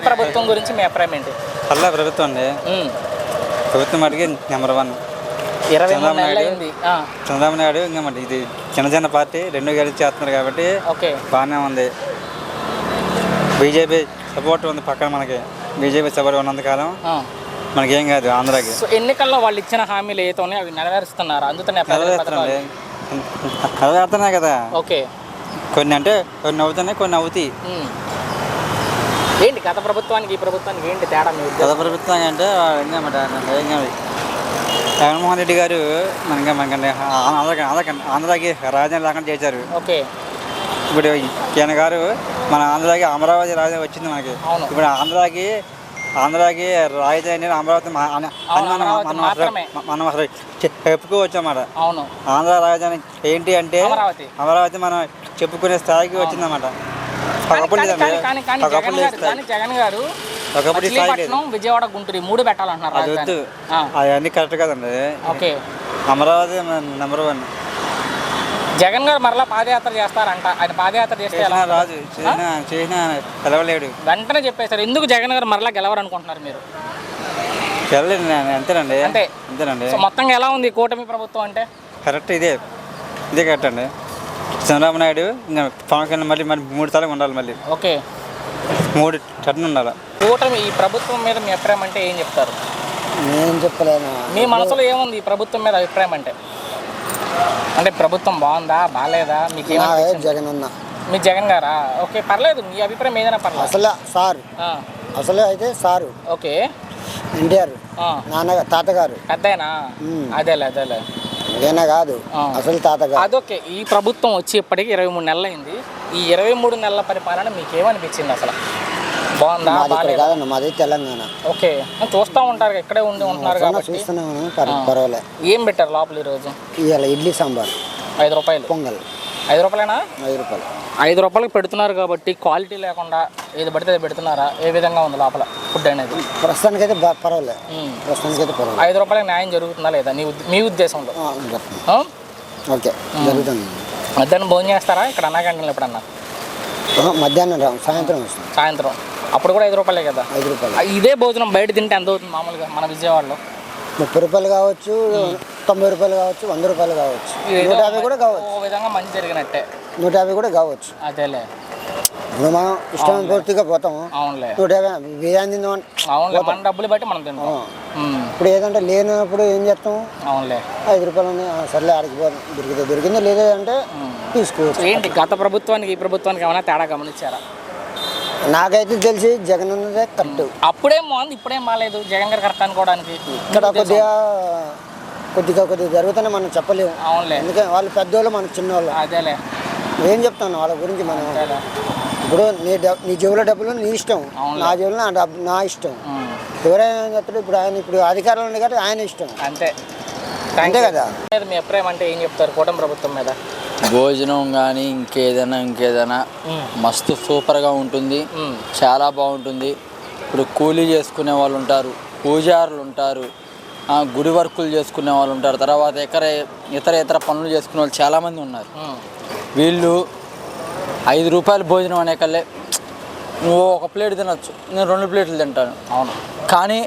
ప్రభుత్వం గురించి మీ అభిప్రాయం ఏంటి? పర్లే ప్రభుత్వం అండి. ప్రభుత్వం అడిగి నెంబర్ 1. 23 నెలలు అయింది. చంద్రబాబు నాయుడు ఇంకా మరి ఇది చిన్న పార్టీ 2 కలిసి చేస్తున్నారు కాబట్టి బాగానే ఉంది. బీజేపీ సపోర్ట్ ఉంది పక్కన, మనకి బీజేపీ సపోర్ట్ ఉన్నంతకాలం మనకేం కాదు ఆంధ్రాకి. ఎన్నికల్లో వాళ్ళు ఇచ్చిన హామీలు ఏతో అవి నెరవేరుస్తున్నారు, నెరవేరుతున్నాయి కదా. ఓకే, కొన్ని అంటే కొన్ని అవుతున్నాయి, కొన్ని అవుతాయి. ఏంటి గత ప్రభుత్వానికి ఈ ప్రభుత్వానికి ఏంటి తేడా? గత ప్రభుత్వం అంటే జగన్మోహన్ రెడ్డి గారు మనకంటే ఆంధ్రాకి రాజధాని లేకుండా చేశారు. ఓకే, ఇప్పుడు ఈయన గారు మన ఆంధ్రాకి అమరావతి రాజధాని వచ్చింది మనకి. ఇప్పుడు ఆంధ్రాకి రాజధాని అమరావతి మనం అసలు చెప్పుకోవచ్చు అన్నమాట. ఆంధ్ర రాజధాని ఏంటి అంటే అమరావతి మనం చెప్పుకునే స్థాయికి వచ్చిందన్నమాట. జగన్ గారు విజయవాడ గుంటూరు 3 పెట్టాలంటున్నారు. అది వద్దు, అవన్నీ కరెక్ట్ కదండి. Okay, Amaravati number 1. జగన్ గారు మరలా పాదయాత్ర చేస్తారంట. ఆయన పాదయాత్ర చేస్తే రాజు చేసిన గెలవలేడు వెంటనే చెప్పేశారు. ఎందుకు జగన్ గారు మరలా గెలవరనుకుంటున్నారు మీరు? గెలలేదు అంతేనండి. అంతేనండి. మొత్తంగా ఎలా ఉంది కూటమి ప్రభుత్వం అంటే? కరెక్ట్, ఇదే కరెక్ట్ అండి. చంద్రబాబు నాయుడు ఇంకా పవన్ కళ్యాణ్ మళ్ళీ 3 సార్లు ఉండాలి. మళ్ళీ ఓకే, 3 టర్న్ ఉండాలి. కూటమి ఈ ప్రభుత్వం మీద మీ అభిప్రాయం అంటే ఏం చెప్తారు? నేను చెప్పలేను. మీ మనసులో ఏముంది ఈ ప్రభుత్వం మీద అభిప్రాయం అంటే? అంటే ప్రభుత్వం బాగుందా బాగాలేదా మీకు? జగన్ అన్న, మీ జగన్ గారా? ఓకే, పర్లేదు, మీ అభిప్రాయం ఏదైనా పర్లేదు. అసలు అయితే సారు. ఓకే, ఎన్టీఆర్ తాతగారు పెద్దయినా? అదేలే ఏనా కాదు, అసలు తాతగారు. అదొకే. ఈ ప్రభుత్వం వచ్చి ఇప్పటికి 23 నెలలు అయింది. ఈ 23 నెలల పరిపాలన మీకు ఏమనిపించింది? అసలు బాగుందా? మాది తెలంగాణ. ఓకే, చూస్తూ ఉంటారు, ఇక్కడే ఉంటున్నారు కాబట్టి చూస్తున్నాను. పర్వాలేదు. ఏం పెట్టారు లోపల ఈరోజు? ఇవాళ ఇడ్లీ సాంబార్ 5 రూపాయలు. పొంగల్ 5 రూపాయలేనా? 5 రూపాయలు. 5 రూపాయలకి పెడుతున్నారు కాబట్టి క్వాలిటీ లేకుండా ఏది పడితే అది పెడుతున్నారా? ఏ విధంగా ఉంది లోపల ఫుడ్ అనేది? ప్రస్తుతానికైతే పర్వాలేదు. 5 రూపాయలకి న్యాయం జరుగుతుందా లేదా మీ ఉద్దేశంలో? ఓకే, జరుగుతుంది. మధ్యాహ్నం భోజనం చేస్తారా ఇక్కడ అన్నా క్యాంటీన్లో? ఎప్పుడన్నా మధ్యాహ్నం సాయంత్రం అప్పుడు కూడా 5 రూపాయలే కదా? 5 రూపాయలు. ఇదే భోజనం బయట తింటే ఎంత అవుతుంది మామూలుగా మన విజయవాడలో? 30 రూపాయలు కావచ్చు, 90 రూపాయలు కావచ్చు, 100 రూపాయలు కావచ్చు, 150 కూడా కావచ్చు. ఓ విధంగా మంచి జరిగినట్టే. 150 కూడా కావచ్చు. అదేలే, ఇప్పుడు మనం ఇష్టం పూర్తిగా పోతాము. అవునులే, 150 బిర్యానీ తిందాం. అవునులే, మన డబ్బులు బట్టి మనం తింటాం. ఇప్పుడు ఏదంటే లేనప్పుడు ఏం చేస్తాము? అవునులే, 5 రూపాయలు ఉన్నాయి, సర్లే ఆడికి దొరికిందో లేదంటే తీసుకోవచ్చు. ఏంటి గత ప్రభుత్వానికి ఈ ప్రభుత్వానికి ఏమైనా తేడా గమనించారా? నాకైతే తెలిసి జగన్ అన్నదే కరెక్ట్. అప్పుడేం బాగుంది, ఇప్పుడేం బాగాలేదు జగన్ గారు కరెక్ట్ అనుకోవడానికి. ఇక్కడ కొద్దిగా జరుగుతానే మనం చెప్పలేము. అవునులే, ఎందుకంటే వాళ్ళు పెద్దోళ్ళు, మన చిన్నోళ్ళు. అదేలే, ఏం చెప్తాను వాళ్ళ గురించి మనం? ఇప్పుడు నీ జేబులో డబ్బులు నీ ఇష్టం, నా జేబులో నా ఇష్టం. ఎవరైనా చెప్తాడు. ఇప్పుడు అధికారంలో ఉంది కాబట్టి ఆయన ఇష్టం. అంతే కదా. మీ అభిప్రాయం అంటే ఏం చెప్తారు కూటమి ప్రభుత్వం మీద? భోజనం కానీ ఇంకేదైనా మస్తు సూపర్గా ఉంటుంది, చాలా బాగుంటుంది. ఇప్పుడు కూలీ చేసుకునే వాళ్ళు ఉంటారు, పూజారులు ఉంటారు, గుడి వర్కులు చేసుకునే వాళ్ళు ఉంటారు, తర్వాత ఇతర పనులు చేసుకునే వాళ్ళు చాలామంది ఉన్నారు. వీళ్ళు 5 రూపాయల భోజనం అనే కల్లా నువ్వు 1 ప్లేట్ తినొచ్చు, నేను 2 ప్లేట్లు తింటాను. అవును, కానీ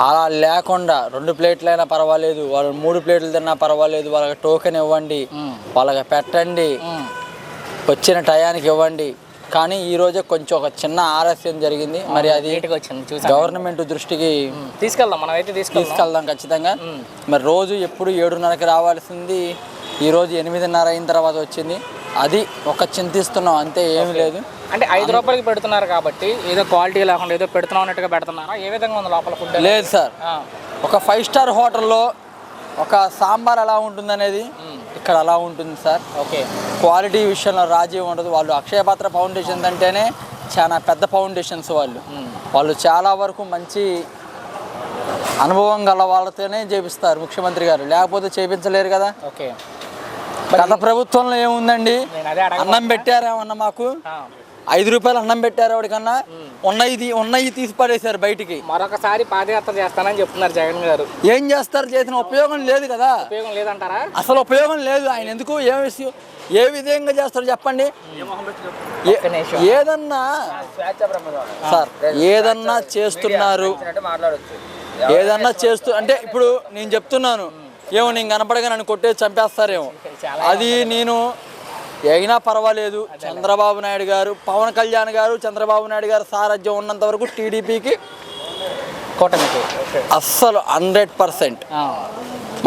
అలా లేకుండా 2 ప్లేట్లైనా పర్వాలేదు, వాళ్ళు 3 ప్లేట్లు తిన్నా పర్వాలేదు, వాళ్ళకి టోకెన్ ఇవ్వండి, వాళ్ళకి పెట్టండి, వచ్చిన టయానికి ఇవ్వండి. కానీ ఈరోజే కొంచెం ఒక చిన్న ఆలస్యం జరిగింది. మరి అది గవర్నమెంట్ దృష్టికి తీసుకెళ్దాం ఖచ్చితంగా. మరి రోజు ఎప్పుడు 7:30కి రావాల్సింది ఈరోజు 8:30 అయిన తర్వాత వచ్చింది. అది ఒక చింతిస్తున్నాం, అంతే, ఏమి లేదు. అంటే 5 రూపాయలకి పెడుతున్నారు కాబట్టి ఏదో క్వాలిటీ లేకుండా ఏదో పెడుతున్నాం అన్నట్టుగా పెడుతున్నారా? ఏ విధంగా ఉంది లోపల ఫుడ్? లేదు సార్, ఒక 5 స్టార్ హోటల్లో ఒక సాంబార్ ఎలా ఉంటుంది అనేది ఇక్కడ అలా ఉంటుంది సార్. ఓకే, క్వాలిటీ విషయంలో రాజీ ఉండదు. వాళ్ళు అక్షయపాత్ర ఫౌండేషన్ అంటేనే చాలా పెద్ద ఫౌండేషన్స్. వాళ్ళు చాలా వరకు మంచి అనుభవం గల వాళ్ళతోనే చేపిస్తారు ముఖ్యమంత్రి గారు, లేకపోతే చేయించలేరు కదా. ఓకే, గత ప్రభుత్వంలో ఏముందండి, అన్నం పెట్టారేమన్నా మాకు? ₹5 అన్నం పెట్టారు వాడికన్నా, ఉన్నవి తీసి పడేశారు బయటికి. మరొకసారి పాదయాత్ర చేస్తానని చెప్తున్నారు జగన్ గారు. ఏం చేస్తారు? చేసిన ఉపయోగం లేదు కదా. ఉపయోగం లేదంటారా? అసలు ఉపయోగం లేదు. ఆయన ఎందుకు ఏ విధంగా చేస్తాడు చెప్పండి? ఏదన్నా సార్ ఏదన్నా చేస్తున్నారు, ఏదన్నా అంటే ఇప్పుడు నేను చెప్తున్నాను, ఏమో నేను కనపడగా నన్ను కొట్టేసి చంపేస్తారేమో, అది నేను అయినా పర్వాలేదు. చంద్రబాబు నాయుడు గారు, పవన్ కళ్యాణ్ గారు, చంద్రబాబు నాయుడు గారు సారథ్యం ఉన్నంత వరకు టీడీపీకి కూటమికి అస్సలు 100%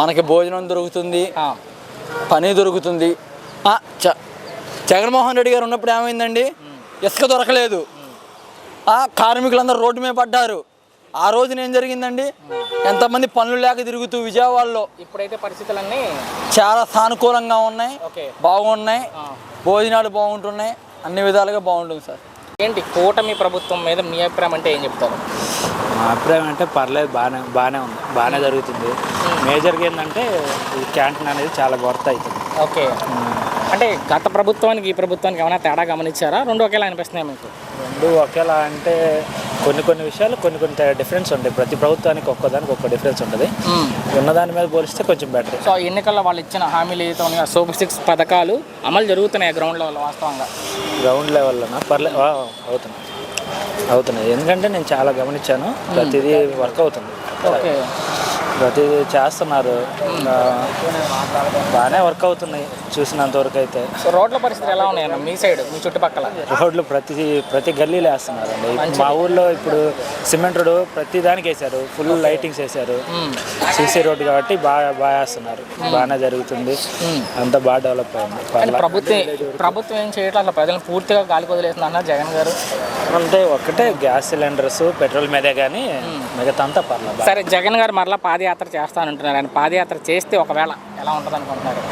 మనకి భోజనం దొరుకుతుంది, పని దొరుకుతుంది. జగన్మోహన్ రెడ్డి గారు ఉన్నప్పుడు ఏమైందండి? ఇసుక దొరకలేదు, కార్మికులందరూ రోడ్డు మీద పడ్డారు. ఆ రోజున ఏం జరిగిందండి? ఎంతమంది పనులు లేక తిరుగుతూ విజయవాడలో. ఇప్పుడైతే పరిస్థితులన్నీ చాలా సానుకూలంగా ఉన్నాయి, బాగున్నాయి, భోజనాలు బాగుంటున్నాయి, అన్ని విధాలుగా బాగుంటుంది సార్. ఏంటి కూటమి ప్రభుత్వం మీద మీ అభిప్రాయం అంటే ఏం చెప్తారు? మా అభిప్రాయం అంటే పర్లేదు, బాగానే ఉంది, బాగానే జరుగుతుంది. మేజర్గా ఏంటంటే ఈ క్యాంటీన్ అనేది చాలా వర్త్ అవుతుంది. ఓకే, అంటే గత ప్రభుత్వానికి ఈ ప్రభుత్వానికి ఏమైనా తేడా గమనించారా? రెండు ఒకేలా అనిపిస్తున్నాయి మీకు? రెండు ఒకేలా అంటే కొన్ని విషయాలు కొన్ని డిఫరెన్స్ ఉంటాయి. ప్రతి ప్రభుత్వానికి ఒక్కదానికి ఒక్క డిఫరెన్స్ ఉంటుంది. ఉన్నదాని మీద పోలిస్తే కొంచెం బెటర్. సో ఎన్నికల్లో వాళ్ళు ఇచ్చిన హామీలు ఏదైతే ఉన్నాయో సూపర్ 6 పథకాలు అమలు జరుగుతున్నాయి గ్రౌండ్ లెవెల్ వాస్తవంగా? గ్రౌండ్ లెవెల్లోనా పర్లేదు, అవుతున్నాయి. ఎందుకంటే నేను చాలా గమనించాను, ప్రతిదీ వర్క్ అవుతుంది, ప్రతిదీ చేస్తున్నారు, బాగానే వర్క్ అవుతున్నాయి చూసినంత వరకు అయితే. సో రోడ్ల పరిస్థితి ఎలా ఉన్నాయన్న మీ సైడ్, మీ చుట్టుపక్కల? రోడ్లు ప్రతి గల్లీలో వేస్తున్నారు అండి. మా ఊర్లో ఇప్పుడు సిమెంట్ రోడ్డు ప్రతి దానికి వేశారు, ఫుల్ లైటింగ్స్ వేశారు. సీసీ రోడ్డు కాబట్టి బాగా వేస్తున్నారు, బాగానే జరుగుతుంది, అంతా బాగా డెవలప్ అయింది. ప్రభుత్వం ఏం చేయట్లేదు, ప్రజలను పూర్తిగా గాలికి వదిలేస్తుంది అన్నారు జగన్ గారు. అంటే ఒక్కటే గ్యాస్ సిలిండర్స్, పెట్రోల్ మీదే కానీ మిగతా అంతా పర్లేదు. సరే, జగన్ గారు మరలా పాదయాత్ర చేస్తానంటున్నారు. ఆయన పాదయాత్ర చేస్తే ఒకవేళ ఎలా ఉంటుంది అనుకుంటున్నారు?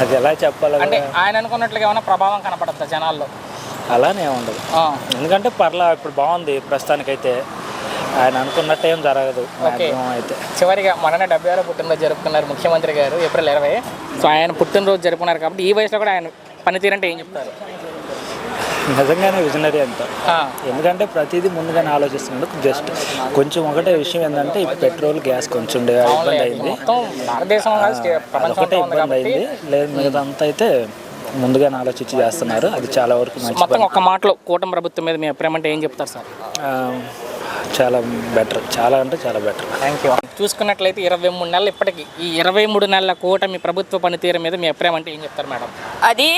అది ఎలా చెప్పాలి అంటే ఆయన అనుకున్నట్లుగా ఏమైనా ప్రభావం కనపడుతుందా జనాల్లో? అలానే ఉండదు, ఎందుకంటే ఇప్పుడు బాగుంది ప్రస్తుతానికైతే. ఆయన అనుకున్నట్టు ఏం జరగదు అయితే. చివరిగా మొన్న 76వ పుట్టినరోజు జరుపుకున్నారు ముఖ్యమంత్రి గారు ఏప్రిల్ 20. సో ఆయన పుట్టినరోజు జరుపుకున్నారు కాబట్టి ఈ వయసులో కూడా ఆయన పనితీరంటే ఏం చెప్తారు? నిజంగానే విజనరీ అంతా, ఎందుకంటే ప్రతిదీ ముందుగానే ఆలోచిస్తున్నాడు. జస్ట్ కొంచెం ఒకటే విషయం ఏంటంటే ఈ పెట్రోల్ గ్యాస్ కొంచెం ఇబ్బంది అయింది, ఒకటే ఇబ్బంది అయింది. లేదు మిగతా అంతా అయితే ముందుగానే ఆలోచించి చేస్తున్నారు, అది చాలా వరకు మంచి. మొత్తం ఒక మాటలో కూటమి ప్రభుత్వం మీద మీ అభిప్రాయం అంటే ఏం చెప్తారు సార్? చాలా బెటర్, చాలా అంటే చాలా బెటర్. Thank you. చూసుకున్నట్లయితే 23 నెలలు ఇప్పటికి, ఈ 23 నెలల కూటమి ప్రభుత్వ పనితీరు మీద మీ అభిప్రాయం అంటే ఏం చెప్తారు మేడం? అది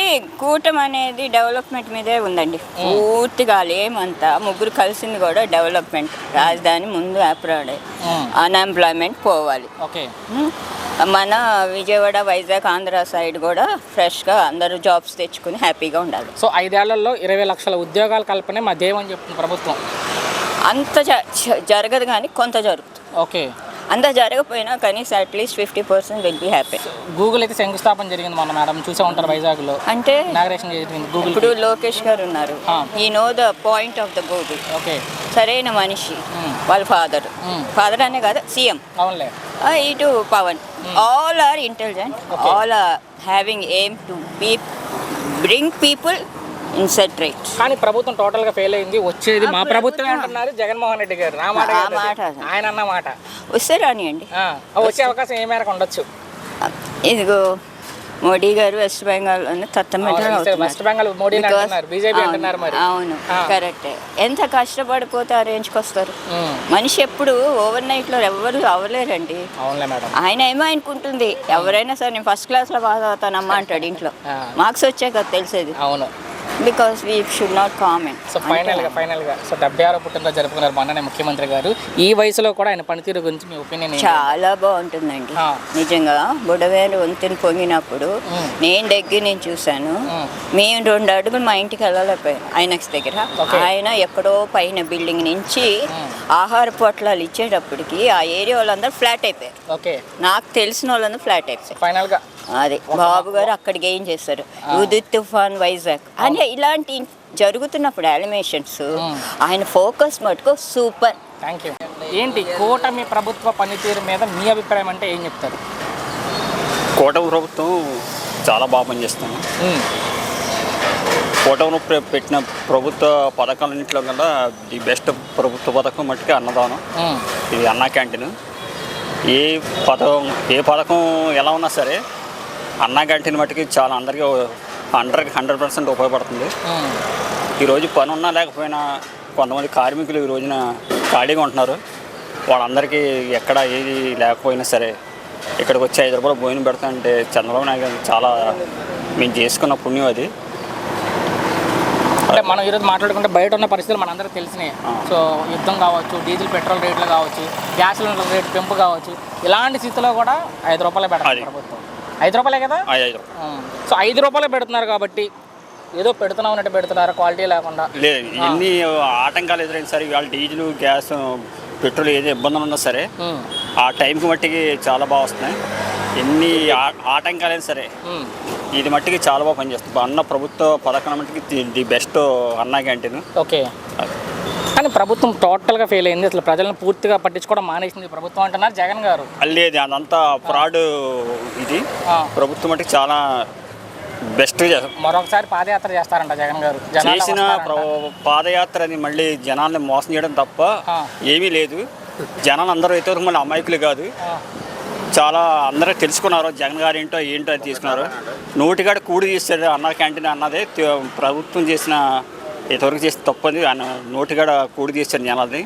కూటమి అనేది డెవలప్మెంట్ మీదే ఉందండి పూర్తిగా. ఏమంతా ముగ్గురు కలిసింది కూడా డెవలప్మెంట్. రాజధాని ముందు అప్రాడ్, అన్ఎంప్లాయ్మెంట్ పోవాలి. ఓకే, మన విజయవాడ, వైజాగ్, ఆంధ్ర సైడ్ కూడా ఫ్రెష్గా అందరూ జాబ్స్ తెచ్చుకుని హ్యాపీగా ఉండాలి. సో 5 ఏళ్లలో 20 లక్షల ఉద్యోగాల కల్పనే మా ధ్యేయం అని చెప్తుంది ప్రభుత్వం. అంత జరగదు కానీ కొంత జరుగుతుంది. ఓకే, అంత జరగకపోయినా కనీసం at least 50% will be happy. Google అయితే శంకుస్థాపన జరిగింది మొన్న, మేడం చూసే ఉంటారు వైజాగ్లో. అంటే ఇనాగ్రేషన్ జరిగింది గూగుల్. ఇప్పుడు లోకేష్ గారు ఉన్నారు, ఈ know the point of the Google. Okay, సరైన మనిషి, వాళ్ళ ఫాదర్ అనే కాదు సీఎం. అవునులే. ఇటు Pawan, all are intelligent, all are having aim to bring people inset right. కానీ ప్రభుత్వం టోటల్ గా ఫెయిల్ అయింది. వచ్చేది మా ప్రభుత్వం అంటున్నారు జగన్మోహన్ రెడ్డి గారు. నా మాట ఆయన అన్న మాట వస్తే రానియండి, వచ్చే అవకాశం ఏ మేరకు ఉండొచ్చు? ఇదిగో మోడీ గారు west Bengal west Bengal Modi BJP అంటున్నారు మరి. అవును, కరెక్టే. ఎంత కష్టపడిపోతే ఆ రేంజ్కి వస్తారు. మనిషి ఎప్పుడు ఓవర్ నైట్ లో ఎవరు అవ్వలేరండి. అవునులే మేడం. ఆయన ఏమో అనుకుంటుంది ఎవరైనా సరే నేను ఫస్ట్ క్లాస్ లో పాస్ అవుతానమ్మా అంటాడు. ఇంట్లో మార్క్స్ వచ్చాక తెలిసేది. అవును, because we should not comment. So ఫైనల్గా సో 76వ పుట్టినరోజు జరుపుకున్నారు మొన్ననే ముఖ్యమంత్రి గారు. ఈ వయసులో కూడా ఆయన పనితీరు గురించి మీ ఒపీనియన్? చాలా బాగుంటుందండి నిజంగా. బుడవేలు వంతెన పొంగినప్పుడు నేను దగ్గర నుంచి చూశాను. మేము 2 అడుగులు మా ఇంటికి వెళ్ళలేకపోయాం ఐనాక్స్ దగ్గర. ఆయన ఎక్కడో పైన బిల్డింగ్ నుంచి ఆహార పొట్లాలు ఇచ్చేటప్పటికి ఆ ఏరియా వాళ్ళందరూ ఫ్లాట్ అయిపోయారు. ఓకే, నాకు తెలిసిన వాళ్ళందరూ ఫ్లాట్ అయిపోయారు. ఫైనల్గా అదే బాబు గారు అక్కడికి ఏం చేస్తారు, ఉదిత్ తుఫాన్ వైజాగ్ అని ఇలాంటి జరుగుతున్నప్పుడు యానిమేషన్స్ ఆయన ఫోకస్ మటుకు సూపర్. Thank you. ఏంటి కూటమి ప్రభుత్వ పనితీరు మీద మీ అభిప్రాయం అంటే ఏం చెప్తారు? కూటమి ప్రభుత్వం చాలా బాగా పనిచేస్తాను. కూటమి పెట్టిన ప్రభుత్వ పథకాలన్నింటిలో కల్లా ది బెస్ట్ ప్రభుత్వ పథకం మట్టుకే అన్నదానం. ఇది అన్నా క్యాంటీన్. ఏ పథకం ఎలా ఉన్నా సరే అన్నా క్యాంటీన్ మట్టుకి చాలా అందరికీ 100% ఉపయోగపడుతుంది. ఈరోజు పని ఉన్నా లేకపోయినా కొంతమంది కార్మికులు ఈ రోజున ఖాళీగా ఉంటున్నారు. వాళ్ళందరికీ ఎక్కడ ఏది లేకపోయినా సరే ఇక్కడికి వచ్చి 5 రూపాయలు భోజనం పెడతానంటే చంద్రబాబు నాయుడు గారు చాలా మేము చేసుకున్న పుణ్యం అది. అంటే మనం ఈరోజు మాట్లాడుకుంటే బయట ఉన్న పరిస్థితులు మనందరికీ తెలిసినాయి. సో యుద్ధం కావచ్చు, డీజిల్ పెట్రోల్ రేట్లు కావచ్చు, గ్యాస్ సిలిండర్ రేటు పెంపు కావచ్చు, ఇలాంటి స్థితిలో కూడా 5 రూపాయలే పెడతారు ప్రభుత్వం. 5 రూపాయలే కదా. సో 5 రూపాయలే పెడుతున్నారు కాబట్టి ఏదో పెడుతున్నాం అన్నట్టు పెడుతున్నారు, క్వాలిటీ లేకుండా. లేదు, ఎన్ని ఆటంకాలు ఎదురైనా సరే ఇవాళ డీజిల్, గ్యాస్, పెట్రోల్ ఏదో ఇబ్బందులు ఉన్నా సరే ఆ టైంకి మట్టికి చాలా బాగా వస్తున్నాయి. ఎన్ని ఆటంకాలైనా సరే ఇది మట్టికి చాలా బాగా పనిచేస్తుంది. అన్న ప్రభుత్వ పథకం మట్టికి ది బెస్ట్ అన్నా క్యాంటీన్. ఓకే, కానీ ప్రభుత్వం టోటల్గా ఫెయిల్ అయింది. అసలు ప్రజలను పూర్తిగా పట్టించుకోవడం మానేసింది ప్రభుత్వం అంటున్నారు జగన్ గారు. లేదు, అదంతా ఫ్రాడ్. ఇది ప్రభుత్వం మట్టికి చాలా బెస్ట్. మరొకసారి పాదయాత్ర చేస్తారంట జగన్ గారు. చేసిన పాదయాత్రని మళ్ళీ జనాల్ని మోసం చేయడం తప్ప ఏమీ లేదు. జనాలు అందరూ అయితే మళ్ళీ అమాయకులు కాదు. చాలా అందరూ తెలుసుకున్నారు జగన్ గారు ఏంటో అని తీసుకున్నారు. నోటికాడ కూడి చేశారు అన్న క్యాంటీన్ అన్నదే ప్రభుత్వం చేసిన ఇంతవరకు చేసిన తప్పని నోటికాడ కూడి చేశారు జనాలని.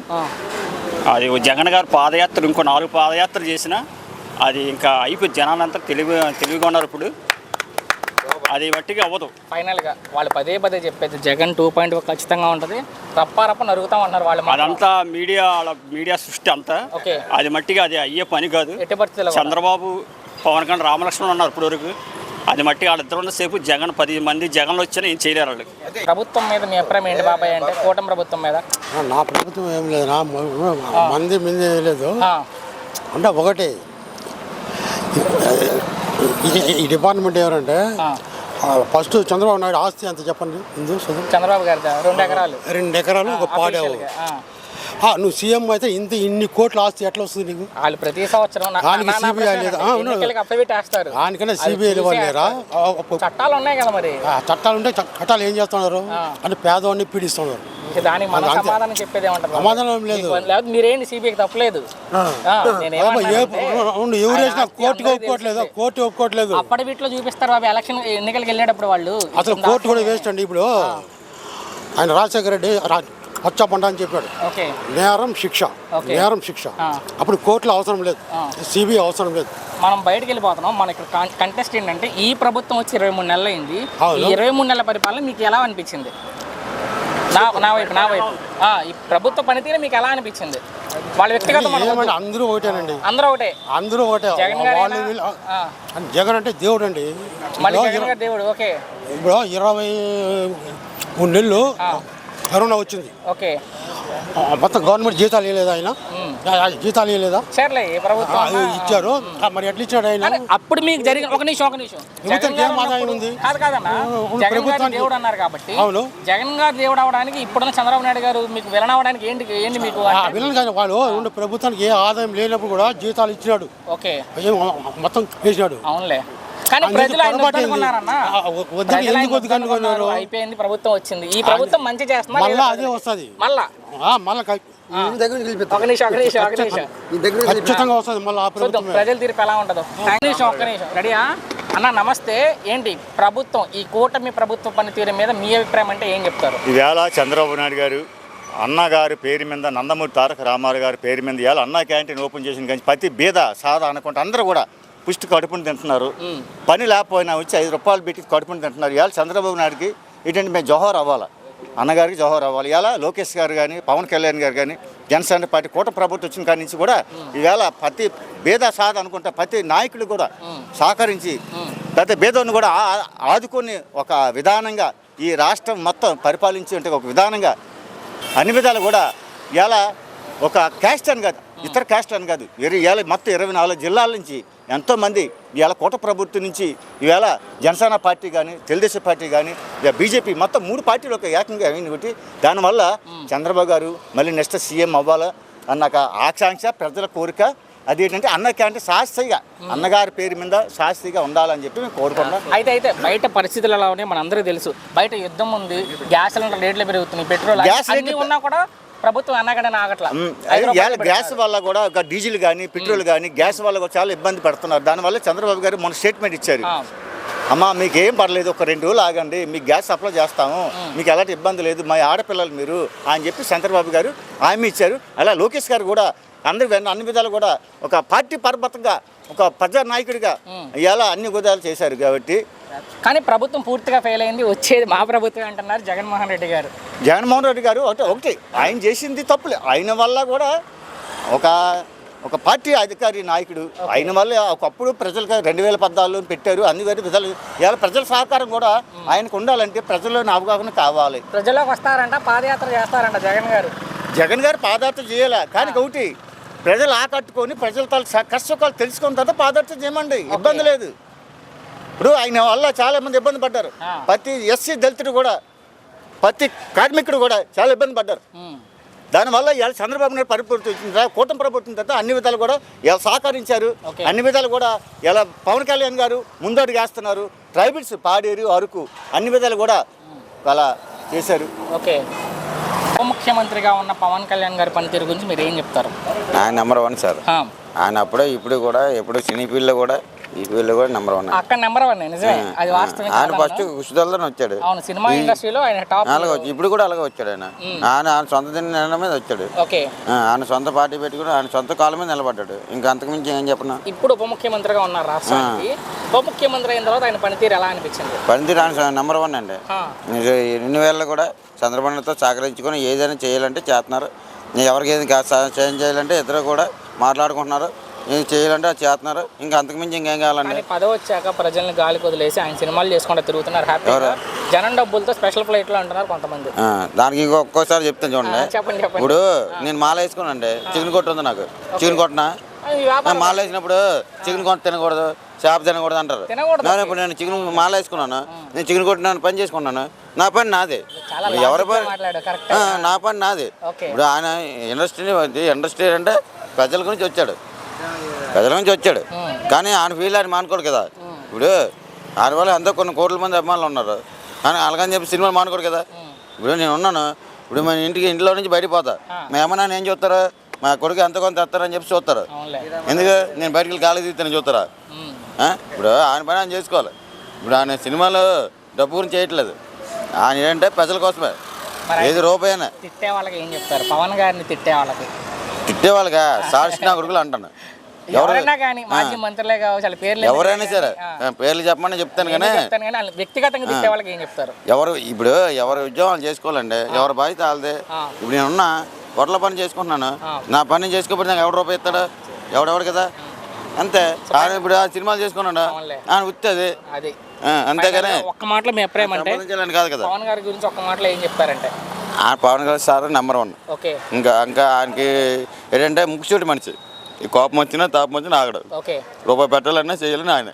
అది జగన్ గారు పాదయాత్ర ఇంకో 4 పాదయాత్రలు చేసినా అది ఇంకా అయిపోయి జనాలంతా తెలివిగా ఉన్నారు. ఇప్పుడు అది బట్టిగా అవ్వదు. ఫైనల్గా వాళ్ళు పదే చెప్పేది జగన్ 2.0 ఖచ్చితంగా ఉంటుంది, రప్ప నరుగుతామన్నారు వాళ్ళు. అదంతా మీడియా సృష్టి అంతా. అది మట్టిగా అది అయ్యే పని కాదు. చంద్రబాబు, పవన్ కళ్యాణ్, రామలక్ష్మణ్ ఉన్నారు ఇప్పుడు వరకు. అది మట్టి వాళ్ళిద్దరు ఉన్నసేపు జగన్ 10 మంది జగన్లో వచ్చినా ఏం చేయలేరు వాళ్ళు. ప్రభుత్వం మీద మీ అభిప్రాయం ఏంటి బాబాయ్? అంటే కూటమి ప్రభుత్వం మీద. నా ప్రభుత్వం ఏం లేదు, నా మంది లేదు. అంటే ఒకటి ఈ డిపార్ట్మెంట్ ఎవరంటే ఫస్ట్ చంద్రబాబు నాయుడు ఆస్తి అంత చెప్పండి. చంద్రబాబు గారి 2 ఎకరాలు ఒక పాడావు. నువ్వు సీఎం అయితే ఇన్ని కోట్ల ఆస్తి ఎట్లా వస్తుంది నీకు? వాళ్ళు ప్రతి సంవత్సరం సిబిఐ లేదా? దానికన్నా సిబిఐ లేరా? చట్టాలు ఉన్నాయి కదా, మరి చట్టాలు ఉంటే చట్టాలు ఏం చేస్తున్నారు అంటే పేదవాడిని పీడిస్తున్నారు. దానికి మన సమాధానం చెప్పేది ఏమంటారు? సమాధానం లేదు. మీరేంటి సిబిఐకి తప్పలేదు. ఎవరేసినా కోర్టుకి ఒప్పుకోవట్లేదు. అప్పటి వీటిలో చూపిస్తారు బాబు, ఎలక్షన్ ఎన్నికలకు వెళ్ళేటప్పుడు వాళ్ళు. అసలు కోర్టు కూడా వేస్ట్ అండి. ఇప్పుడు ఆయన రాజశేఖర రెడ్డి పచ్చబండ అని చెప్పాడు, నేరం శిక్ష. అప్పుడు కోర్టులో అవసరం లేదు, సిబిఐ అవసరం లేదు. మనం బయటకు వెళ్ళిపోతున్నాం. మనకి కంటెస్ట్ ఏంటంటే ఈ ప్రభుత్వం వచ్చి 23 నెలలు అయింది. ఈ 23 నెలల పరిపాలన మీకు ఎలా అనిపించింది? నా వైపు ఈ ప్రభుత్వ పనితీరు మీకు ఎలా అనిపించింది? వాళ్ళ వ్యక్తిగత అందరూ ఒకటేనండి. అందరూ ఒకటే. జగన్ అంటే దేవుడు అండి. దేవుడు. ఓకే, ఇప్పుడు 23 నెలలు కరోనా వచ్చింది. ఓకే, మొత్తం గవర్నమెంట్ జీతాలు ఇవ్వలేదు. ఆయన జీతాలు ఇవ్వలేదా? ఇచ్చారు. మరి ఎట్లా ఇచ్చాడు ఆయన? అప్పుడు మీకు జరిగిన ఒక నిమిషం ఏం ఆదాయం ఉంది? దేవుడు అన్నారు కాబట్టి జగన్ గారు దేవుడు అవడానికి ఇప్పుడున్న చంద్రబాబు నాయుడు గారు మీకు విలన్ అవడానికి ఏంటి మీకు? విలన్ కాదు, వాళ్ళు ప్రభుత్వానికి ఏ ఆదాయం లేనప్పుడు కూడా జీతాలు ఇచ్చినాడు. ఓకే, మొత్తం వేసినాడు. అవునులే, కానీ ప్రజలు అయిపోయింది, ప్రభుత్వం వచ్చింది. ఈ ప్రభుత్వం మంచి చేస్తున్నారు, మళ్ళీ అదే వస్తుంది. ఖచ్చితంగా వస్తుంది మళ్ళీ. ప్రజల తీర్పు ఎలా ఉంటుందో. ఒక్క నిమిషం రెడీయా అన్న? నమస్తే. ఏంటి ప్రభుత్వం, ఈ కూటమి ప్రభుత్వ పనితీరు మీద మీ అభిప్రాయం అంటే ఏం చెప్తారు? ఈవేళ చంద్రబాబు నాయుడు గారు అన్నగారి పేరు మీద, నందమూరి తారక రామారావు గారి పేరు మీద ఇవాళ అన్నా క్యాంటీన్ ఓపెన్ చేసిన కానీ ప్రతి బీద సాదా అనుకుంటే అందరూ కూడా పుష్టి కడుపుని తింటున్నారు. పని లేకపోయినా వచ్చి 5 రూపాయలు పెట్టి కడుపుని తింటున్నారు. ఇవాళ చంద్రబాబు నాయుడుకి ఇటువంటి మేము జోహార్ అవ్వాలి, అన్నగారికి జోహార్ అవ్వాలి. ఇలా లోకేష్ గారు కానీ, పవన్ కళ్యాణ్ గారు కానీ, జనసేన పార్టీ కూటమి ప్రభుత్వం వచ్చిన కాడి నుంచి కూడా ఈవేళ ప్రతి భేద సాధ అనుకుంటే ప్రతి నాయకులు కూడా సహకరించి ప్రతి భేదాన్ని కూడా ఆదుకొని ఒక విధానంగా ఈ రాష్ట్రం మొత్తం పరిపాలించి ఉంటే ఒక విధానంగా అన్ని విధాలు కూడా ఇలా ఒక క్యాస్ట్ అని కాదు, ఇతర క్యాస్ట్ అని కాదు, ఇవాళ మొత్తం 24 జిల్లాల నుంచి ఎంతోమంది ఇవాళ కూటమి ప్రభుత్వం నుంచి ఈవేళ జనసేన పార్టీ కానీ, తెలుగుదేశం పార్టీ కానీ, బీజేపీ మొత్తం 3 పార్టీలు ఒక ఏకంగా అయింది. ఒకటి దానివల్ల చంద్రబాబు గారు మళ్ళీ నెక్స్ట్ సీఎం అవ్వాలా అన్నాక ఆకాంక్ష, ప్రజల కోరిక అదేంటంటే అన్న క్యాంటీన్ శాస్త్రీగా అన్నగారి పేరు మీద శాస్త్రీగా ఉండాలని చెప్పి మేము కోరుకుంటున్నాం. అయితే బయట పరిస్థితులు ఎలా ఉన్నాయి మనందరికీ తెలుసు. బయట యుద్ధం ఉంది, గ్యాస్ సిలిండర్ రేట్లు పెరుగుతున్నాయి, పెట్రోల్ అన్నీ ఉన్నా కూడా ప్రభుత్వం అన్నగడని ఆగట్లా. గ్యాస్ వల్ల కూడా ఒక డీజిల్ కానీ పెట్రోల్ కానీ గ్యాస్ వల్ల కూడా చాలా ఇబ్బంది పడుతున్నారు. దానివల్ల చంద్రబాబు గారు మొన్న స్టేట్మెంట్ ఇచ్చారు, అమ్మా మీకు ఏం పర్లేదు, ఒక 2 రోజులు ఆగండి, మీకు గ్యాస్ సప్లై చేస్తాము, మీకు ఎలాంటి ఇబ్బంది లేదు, మా ఆడపిల్లలు మీరు అని చెప్పి చంద్రబాబు గారు హామీ ఇచ్చారు. అలా లోకేష్ గారు కూడా అన్ని విధాలు కూడా ఒక పార్టీ పరపతంగా ఒక ప్రజా నాయకుడిగా ఇలా అన్ని విధాలు చేశారు. కాబట్టి కానీ ప్రభుత్వం పూర్తిగా ఫెయిల్ అయింది, వచ్చేది మా ప్రభుత్వం అంటున్నారు జగన్మోహన్ రెడ్డి గారు. జగన్మోహన్ రెడ్డి గారు ఒకటి ఆయన చేసింది తప్పులే, ఆయన వల్ల కూడా ఒక పార్టీ అధికారి నాయకుడు అయిన వల్ల ఒకప్పుడు ప్రజలకు 2014 పెట్టారు. అన్ని వేరే విధాలు ఇవాళ ప్రజల సహకారం కూడా ఆయనకు ఉండాలంటే ప్రజల్లోని అవగాహన కావాలి. ప్రజల్లోకి వస్తారంట, పాదయాత్ర చేస్తారంట జగన్ గారు పాదయాత్ర చేయాలి. కానీ ఒకటి ప్రజలు ఆకట్టుకొని ప్రజల కష్టకాలు తెలుసుకున్న తర్వాత పాదయాత్ర చేయమండి, ఇబ్బంది లేదు. ఇప్పుడు ఆయన వల్ల చాలా మంది ఇబ్బంది పడ్డారు. ప్రతి ఎస్సీ దళితుడు కూడా ప్రతి కార్మికుడు కూడా చాలా ఇబ్బంది పడ్డారు. దానివల్ల ఇవాళ చంద్రబాబు నాయుడు పరిపూర్తి వచ్చిన తర్వాత కూటమి ప్రభుత్వం తర్వాత అన్ని విధాలు కూడా ఇలా సహకరించారు. అన్ని విధాలు కూడా ఇలా పవన్ కళ్యాణ్ గారు ముందడుగు వేస్తున్నారు. ట్రైబల్స్ పాడేరు, అరకు అన్ని విధాలు కూడా అలా చేశారు. ఓకే, ఉప ముఖ్యమంత్రిగా ఉన్న పవన్ కళ్యాణ్ గారి పనితీరు గురించి మీరు ఏం చెప్తారు? ఆయన నెంబర్ 1 సార్. ఆయన అప్పుడే ఇప్పుడు కూడా ఎప్పుడు సినీ ఫీల్డ్లో కూడా ఈ ఫీల్డ్ కూడా నెంబర్ 1. అక్కడ నెంబర్ 1 నిజమే, అది వాస్తవం. ఆయన ఫస్ట్ కుషిదల్లోనే వచ్చాడు. అవును, సినిమా ఇండస్ట్రీలో ఆయన టాప్. ఇప్పుడు కూడా అలాగే వచ్చాడు. ఆయన సొంత నిర్ణయం మీద వచ్చాడు. ఓకే, ఆయన సొంత పార్టీ పెట్టుకుని ఆయన సొంత కాళ్ళ మీద నిలబడ్డాడు. ఇంకా అంతకుమించి ఏం చెప్పను. ఇప్పుడు ఉప ముఖ్యమంత్రిగా ఉన్నారు రాష్ట్రానికి. ఉప ముఖ్యమంత్రి అయిన తర్వాత ఆయన పనితీరు ఎలా అనిపించింది? పనితీరు ఆయన నెంబర్ 1 అండి. 2000 కూడా చంద్రబాబుతో సహకరించుకొని ఏదైనా చేయాలంటే చేస్తున్నారు. ఎవరికి ఏది చేంజ్ చేయాలంటే ఇద్దరు కూడా మాట్లాడుకుంటున్నారు, ఏం చేయాలంటే అది చేస్తున్నారు. ఇంకా అంతకుమించి ఇంకేం కావాలండి. పదవి వచ్చాక ప్రజల్ని గాలికి వదిలేసి ఆయన సినిమాలు చేసుకుంటూ తిరుగుతున్నారు హ్యాపీగా. జనం డబ్బులతో స్పెషల్ ఫ్లైట్లు అంటున్నారు కొంతమంది. దానికి ఒక్కోసారి చెప్తాను చూడండి. చెప్పండి. ఇప్పుడు నేను మాల వేసుకున్నాండి, చికెన్ కొట్టు ఉంది నాకు, చికెన్ కొట్టినా మాల వేసినప్పుడు చికెన్ కొట్టు తినకూడదు, చేప తినకూడదు అంటారు. ఇప్పుడు నేను చికెన్ మాల వేసుకున్నాను, నేను చికెన్ కొట్టినాను, పని చేసుకున్నాను, నా పని నాదే, ఎవరి పని నా పని నాదే. ఇప్పుడు ఆయన ఇండస్ట్రీ అంటే ప్రజల గురించి వచ్చాడు, కానీ ఆయన ఫీల్ ఆయన మానుకోడు కదా. ఇప్పుడు ఆయన వల్ల ఎంతో కొన్ని కోట్ల మంది అభిమానులు ఉన్నారు, కానీ అలాగని చెప్పి సినిమాలు మానుకోడు కదా. ఇప్పుడు నేను ఉన్నాను, ఇప్పుడు మన ఇంట్లో నుంచి బయటకు పోతా, మా అమ్మ నాన్న ఏం చూస్తారు, మా కొడుకు ఎంత కొంత తెస్తారని చెప్పి చూస్తారు. ఎందుకు నేను బయటికి కాలేజీ తీస్తాను చూస్తారా? ఇప్పుడు ఆయన పని ఆయన చేసుకోవాలి. ఇప్పుడు ఆయన సినిమాలు డబ్బు గురించి చేయట్లేదు, ఆయన ఏంటంటే ప్రజల కోసమే, ఏది రూపాయి అయినా. తిట్టే వాళ్ళకి ఏం చెప్తారు? పవన్ గారిని తిట్టే వాళ్ళగా సాక్షి కొడుకులు అంటాను. ఎవరైనా కానీ మాజీ మంత్రులే కావచ్చు, ఎవరైనా సరే పేర్లు చెప్పమని చెప్తాను, కానీ వ్యక్తిగతంగా తిట్టే వాళ్ళకి ఏం చెప్తారు? ఇప్పుడు ఎవరు ఉద్యోగాలు చేసుకోవాలండి, ఎవరి బాధ్యత వాళ్ళదే. ఇప్పుడు నేనున్నా వడ్ల పని చేసుకుంటున్నాను, నా పని చేసుకోకపోతే నాకు ఎవడు రూపాయి ఇస్తాడు? ఎవడెవడు కదా, అంతే. ఇప్పుడు ఆ సినిమాలు చేసుకున్నాడు ఆయన ఉత్తది, అంతేగానే ఒక్క మాటలో మీ అభిప్రాయం అంటే కాదు కదా. పవన్ గారి గురించి ఒక్క మాటలో ఏం చెప్తారంటే పవన్ కళ్యాణ్ సార్ నెంబర్ 1. ఇంకా ఆయనకి ఏంటంటే ముక్కుచూటి మనిషి, ఈ కోపం వచ్చినా తాపం వచ్చినా ఆగడు, రూపాయి పెట్టాలన్నా చేయాలని ఆయన.